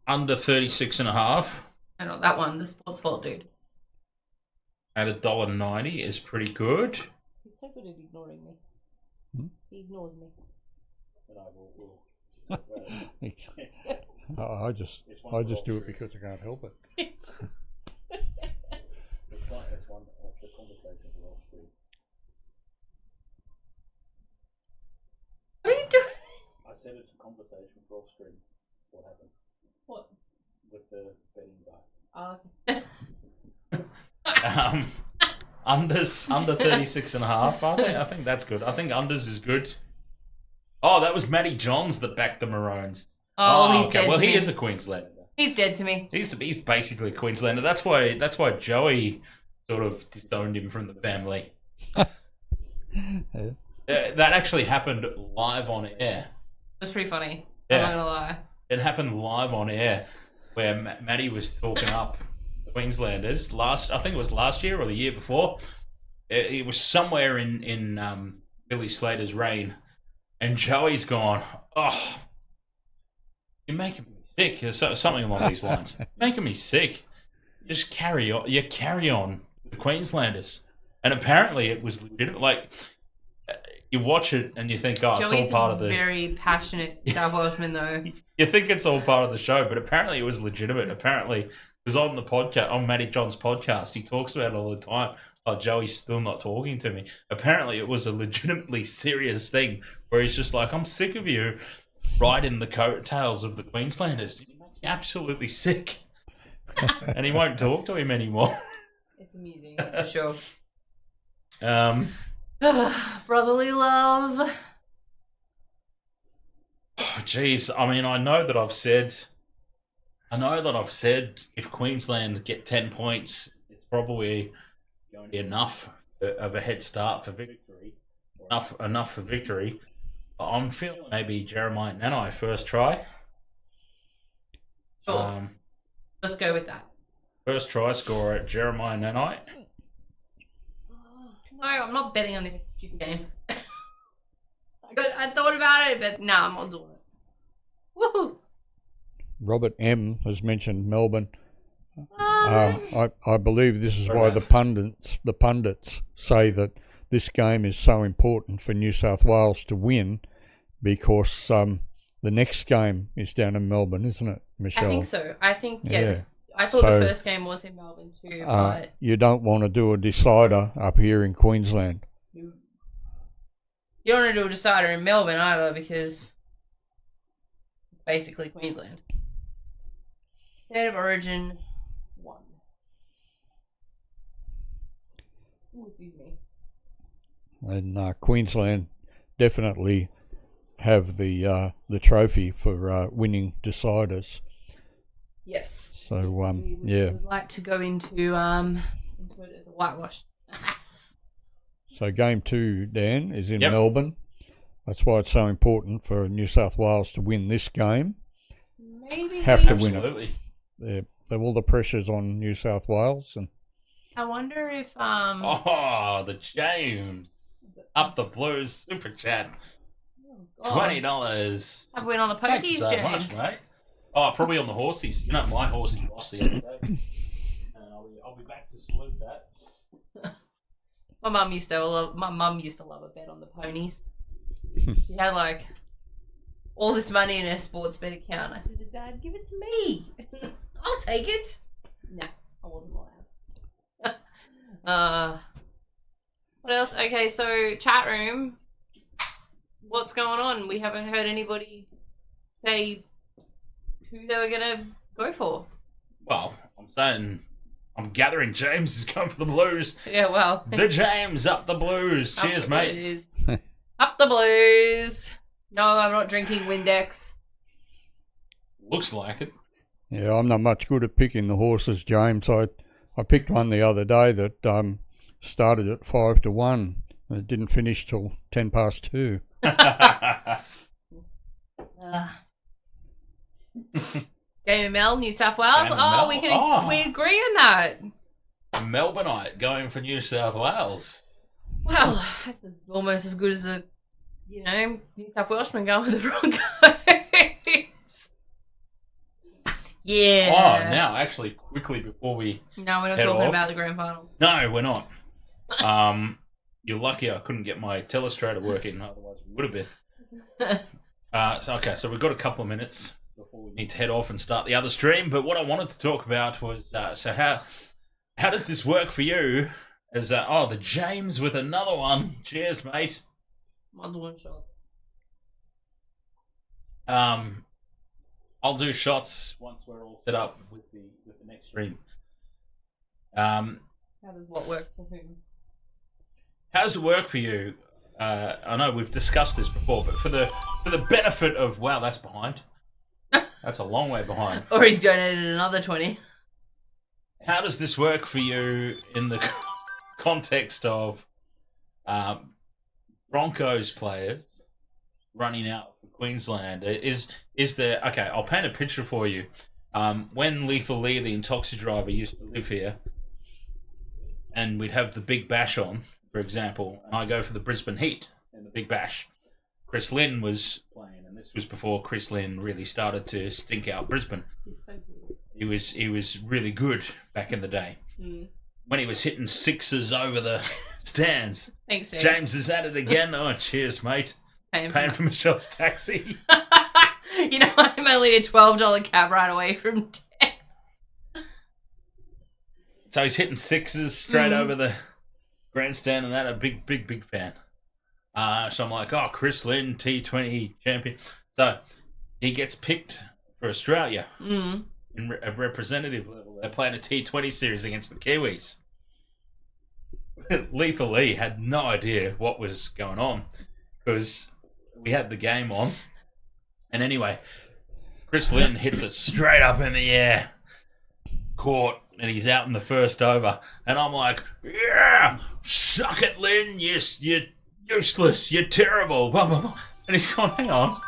Under 36.5. I know that one, the sports vault dude. At $1.90 is pretty good. He's so good at ignoring me. He ignores me. I just do it because I can't help it. What are you doing? I said it's a conversation for off screen. What happened? What? With the betting Okay. Unders under 36.5. I think that's good. I think unders is good. Oh, that was Matty Johns that backed the Maroons. He's dead Well, to he me. is a Queenslander. He's dead to me. He's basically a Queenslander. That's why Joey sort of disowned him from the family. That actually happened live on air. It was pretty funny. Yeah. I'm not gonna lie. It happened live on air where Matty was talking up the Queenslanders I think it was last year or the year before. It was somewhere in Billy Slater's reign, and Joey's gone, oh, you're making me sick. Something along these lines. Making me sick. Just carry on. You carry on the Queenslanders. And apparently it was legitimate. Like, you watch it and you think, oh, Joey's it's all part of the... very passionate South Welshman, though. You think it's all part of the show, but apparently it was legitimate. Apparently, it was on the podcast, on Matty John's podcast. He talks about it all the time. Oh, Joey's still not talking to me. Apparently, it was a legitimately serious thing where he's just like, I'm sick of you riding the coattails of the Queenslanders. You make me absolutely sick. And he won't talk to him anymore. It's amusing, that's for sure. Brotherly love. Jeez, I mean, I know that I've said if Queensland get 10 points, it's probably going to be enough of a head start for victory. Enough for victory. But I'm feeling maybe Jeremiah Nanai first try. Sure. Let's go with that. First try scorer at Jeremiah Nanai. No, I'm not betting on this stupid game. I thought about it, but no, I'm not doing it. Woohoo! Robert M has mentioned Melbourne. I believe this is why the pundits say that this game is so important for New South Wales to win, because the next game is down in Melbourne, isn't it, Michelle? I think so. I think, yeah. I thought So, the first game was in Melbourne too, but you don't want to do a decider up here in Queensland. you don't want to do a decider in Melbourne either because it's basically Queensland. State of origin 1. Ooh, excuse me. And Queensland definitely have the trophy for winning deciders. Yes. So We yeah. would like to go into it as a whitewash. So game 2, Dan, is in Yep. Melbourne. That's why it's so important for New South Wales to win this game. Maybe Have we- to win it. Absolutely. All the pressure's on New South Wales, and I wonder if Oh, the James up the Blues super chat. God. $20. I've went on the Thank you pokies, so James. much, mate. Oh, probably on the horsies. You know, my horsey lost the other day. And I'll be back to salute that. My mum used to love a bet on the ponies. She had like all this money in her sports bet account. I said to Dad, give it to me. I'll take it. No, I wasn't allowed. What else? Okay, so chat room. What's going on? We haven't heard anybody say who they were gonna go for. Well, I'm gathering James is going for the Blues. Yeah, well. The James up the Blues. Up Cheers, the mate. Blues. Up the Blues. No, I'm not drinking Windex. Looks like it. yeah, I'm not much good at picking the horses, James. I picked one the other day that started at 5-1 and it didn't finish till 2:10. Game of Mel, New South Wales. Game of Oh, Mel. we agree on that. Melbourneite going for New South Wales. Well, that's almost as good as a, New South Welshman going with the Broncos. Yeah. Oh, now, actually, quickly before we... No, we're not head talking off. about the grand final. No, we're not. You're lucky I couldn't get my telestrator working, otherwise we would have been. So we've got a couple of minutes before we need to head off and start the other stream. But what I wanted to talk about was, how does this work for you? As the James with another one. Cheers, mate. Mine's one shot. I'll do shots once we're all set up with the next stream. How does what work for whom? How does it work for you? I know we've discussed this before, but for the benefit of that's behind. That's a long way behind. Or he's going to edit another 20. How does this work for you in the context of Broncos players running out for Queensland? Is there... Okay, I'll paint a picture for you. When Lethal Lee, the Intoxi driver, used to live here, and we'd have the Big Bash on, for example, and I go for the Brisbane Heat in the Big Bash. Chris Lynn was playing, and this was before Chris Lynn really started to stink out Brisbane. He's so good. He was really good back in the day. Mm. When he was hitting sixes over the stands. Thanks, James. James is at it again. Oh, cheers, mate. Paying for Michelle's taxi. I'm only a $12 cab ride away from 10. So he's hitting sixes straight over the grandstand, and that a big fan. So I'm like, Chris Lynn, T20 champion. So he gets picked for Australia in a representative level. They're playing a T20 series against the Kiwis. Lethal Lee had no idea what was going on because we had the game on. And anyway, Chris Lynn hits it straight up in the air. Caught, and he's out in the first over. And I'm like, yeah, suck it, Lynn. Yes, you're useless. You're terrible. Blah, blah, blah. And he's going, hang on.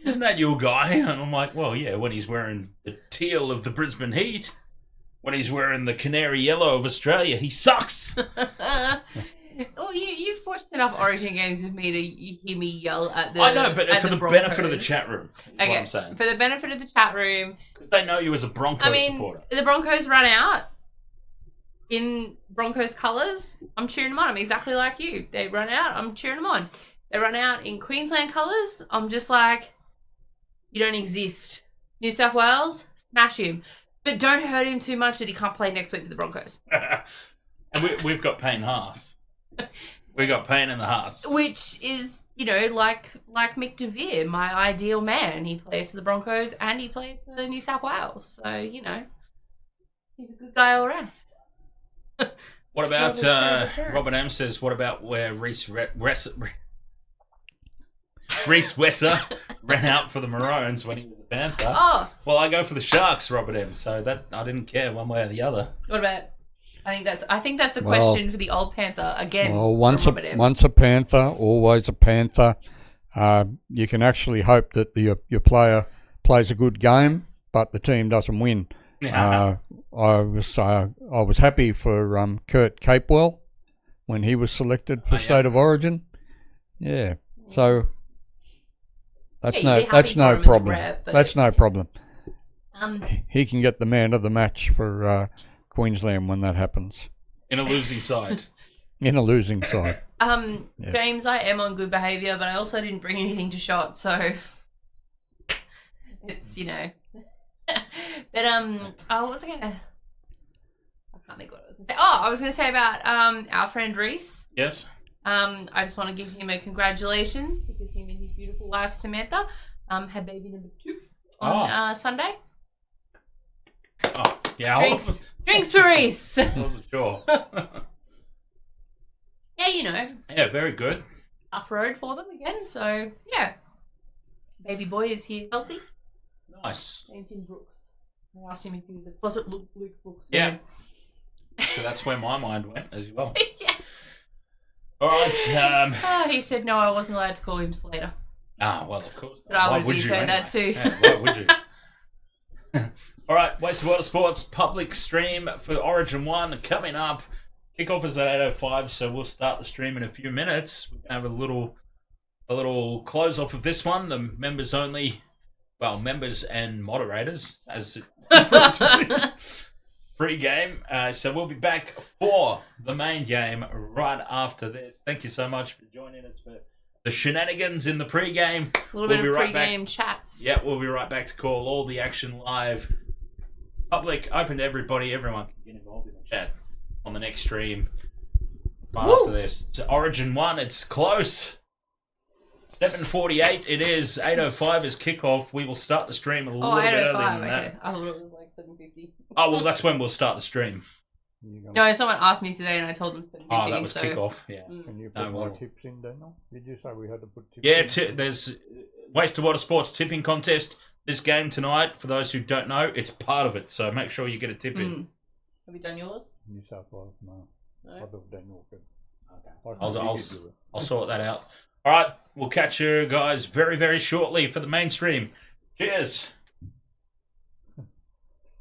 Isn't that your guy? And I'm like, well, yeah, when he's wearing the teal of the Brisbane Heat. When he's wearing the canary yellow of Australia, he sucks. You've watched enough Origin games with me to hear me yell at the I know, but for the Broncos. benefit of the chat room, that's what I'm saying. For the benefit of the chat room, Because they know you as a Broncos supporter. the Broncos run out in Broncos colours. I'm cheering them on. I'm exactly like you. They run out. I'm cheering them on. They run out in Queensland colours. I'm just like, you don't exist. New South Wales, smash him. But don't hurt him too much that he can't play next week for the Broncos. And we've got Payne Haas. We got Payne in the Haas. Which is, like Mick DeVere, my ideal man. He plays for the Broncos and he plays for New South Wales. So, he's a good guy all around. What about, Robert M says, what about where Reese Wesser ran out for the Maroons when he was a Panther? Oh. Well, I go for the Sharks, Robert M, so that I didn't care one way or the other. What about... I think that's a question for the Old Panther again. Well, once a Panther, always a Panther. You can actually hope that your player plays a good game, but the team doesn't win. I was happy for Kurt Capewell when he was selected for State of Origin. Yeah, so that's no problem. That's no problem. He can get the man of the match for Queensland when that happens. In a losing side. In a losing side. James, I am on good behaviour, but I also didn't bring anything to shot, so it's But what was I gonna? I can't think what I was gonna say. Oh, I was gonna say about our friend Reese. Yes. I just want to give him a congratulations because him and his beautiful wife Samantha had baby number 2 on Sunday. Oh, yeah. Drinks for Reese. I wasn't sure. Yeah, Yeah, very good. Tough road for them again, so yeah. Baby boy is here healthy. Nice. Named Tim Brooks. I asked him if he was a closet Luke Brooks. Yeah. So that's where my mind went as well. Yes. All right. He said no, I wasn't allowed to call him Slater. Ah, well, of course. But I would vetoed that too. Yeah, why would you? All right, Wasted Water Sports public stream for Origin 1 coming up. Kickoff is at 8:05, so we'll start the stream in a few minutes. We're gonna have a little close off of this one. The members only, well, members and moderators as pre-game. So we'll be back for the main game right after this. Thank you so much for joining us for the shenanigans in the pre-game. A little bit of pre-game chats. Yeah, we'll be right back to call all the action live. Public, open to everybody. Everyone can get involved in the chat on the next stream right after this. So Origin 1, it's close. 7:48 it is. 8:05 is kickoff. We will start the stream a little bit earlier than that. I thought it was like 7:50. Oh, well, that's when we'll start the stream. No, someone asked me today and I told them 7:50. Oh, that was kickoff, yeah. Can you put more tips in, Daniel? Did you say we had to put tips in? Yeah, there's Wasted Water Sports tipping contest. This game tonight, for those who don't know, it's part of it, so make sure you get a tip in. Have you done yours? New South Wales, no. I thought Daniel could. Okay. I'll sort that out. All right, we'll catch you guys very, very shortly for the mainstream. Cheers.